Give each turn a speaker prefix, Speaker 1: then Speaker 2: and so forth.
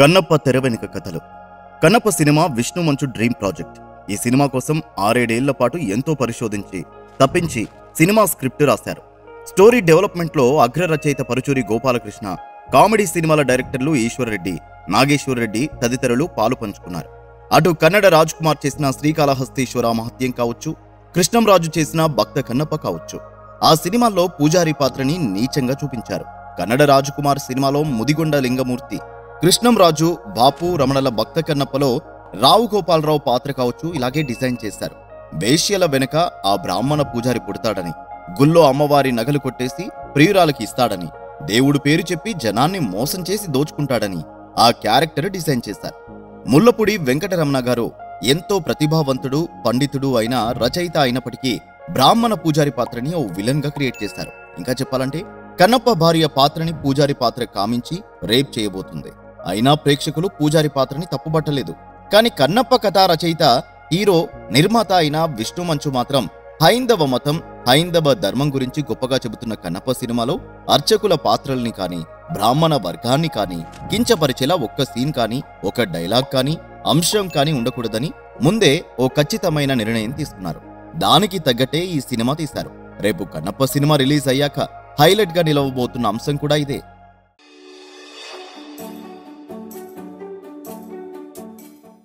Speaker 1: కన్నప్ప తెర వెనుక కథలు. కన్నప్ప సినిమా విష్ణు మంచు డ్రీమ్ ప్రాజెక్ట్. ఈ సినిమా కోసం 6-7 ఏళ్ల పాటు ఎంతో పరిశోధించి తప్పించి సినిమా స్క్రిప్ట్ రాశారు. స్టోరీ డెవలప్మెంట్లో అగ్ర రచయిత పరుచూరి గోపాలకృష్ణ, కామెడీ సినిమాల డైరెక్టర్లు ఈశ్వర్రెడ్డి, నాగేశ్వరరెడ్డి తదితరులు పాలు పంచుకున్నారు. అటు కన్నడ రాజ్ కుమార్ చేసిన శ్రీకాళహస్తీశ్వర మహత్యం కావచ్చు, కృష్ణంరాజు చేసిన భక్త కన్నప్ప కావచ్చు, ఆ సినిమాల్లో పూజారి పాత్రని నీచంగా చూపించారు. కన్నడ రాజ్ కుమార్ సినిమాలో ముదిగొండ లింగమూర్తి, కృష్ణంరాజు, బాపు రమణల భక్త కన్నప్పలో రావు గోపాలరావు పాత్ర కావచ్చు ఇలాగే డిజైన్ చేశారు. వేశ్యల వెనక ఆ బ్రాహ్మణ పూజారి పుడతాడని, గుళ్ళో అమ్మవారి నగలు కొట్టేసి ప్రియురాలకి ఇస్తాడని, దేవుడు పేరు చెప్పి జనాన్ని మోసం చేసి దోచుకుంటాడని ఆ క్యారెక్టర్ డిజైన్ చేశారు. ముల్లపూడి వెంకటరమణ గారు ఎంతో ప్రతిభావంతుడు, పండితుడు అయిన రచయిత అయినప్పటికీ బ్రాహ్మణ పూజారి పాత్రని ఓ విలన్ గా క్రియేట్ చేశారు. ఇంకా చెప్పాలంటే కన్నప్ప భార్య పాత్రని పూజారి పాత్ర కామించి రేప్ చేయబోతుంది. అయినా ప్రేక్షకులు పూజారి పాత్రని తప్పుబట్టలేదు. కానీ కన్నప్ప కథా రచయిత, హీరో, నిర్మాత అయిన విష్ణు మంచు మాత్రం హైందవ మతం, హైందవ ధర్మం గురించి గొప్పగా చెబుతున్న కన్నప్ప సినిమాలో అర్చకుల పాత్రల్ని కానీ, బ్రాహ్మణ వర్గాన్ని కానీ కించపరిచేలా ఒక్క సీన్ కానీ, ఒక డైలాగ్ కానీ, అంశం కానీ ఉండకూడదని ముందే ఓ ఖచ్చితమైన నిర్ణయం తీసుకున్నారు. దానికి తగ్గట్టే ఈ సినిమా తీశారు. రేపు కన్నప్ప సినిమా రిలీజ్ అయ్యాక హైలైట్ గా నిలవబోతున్న అంశం కూడా ఇదే.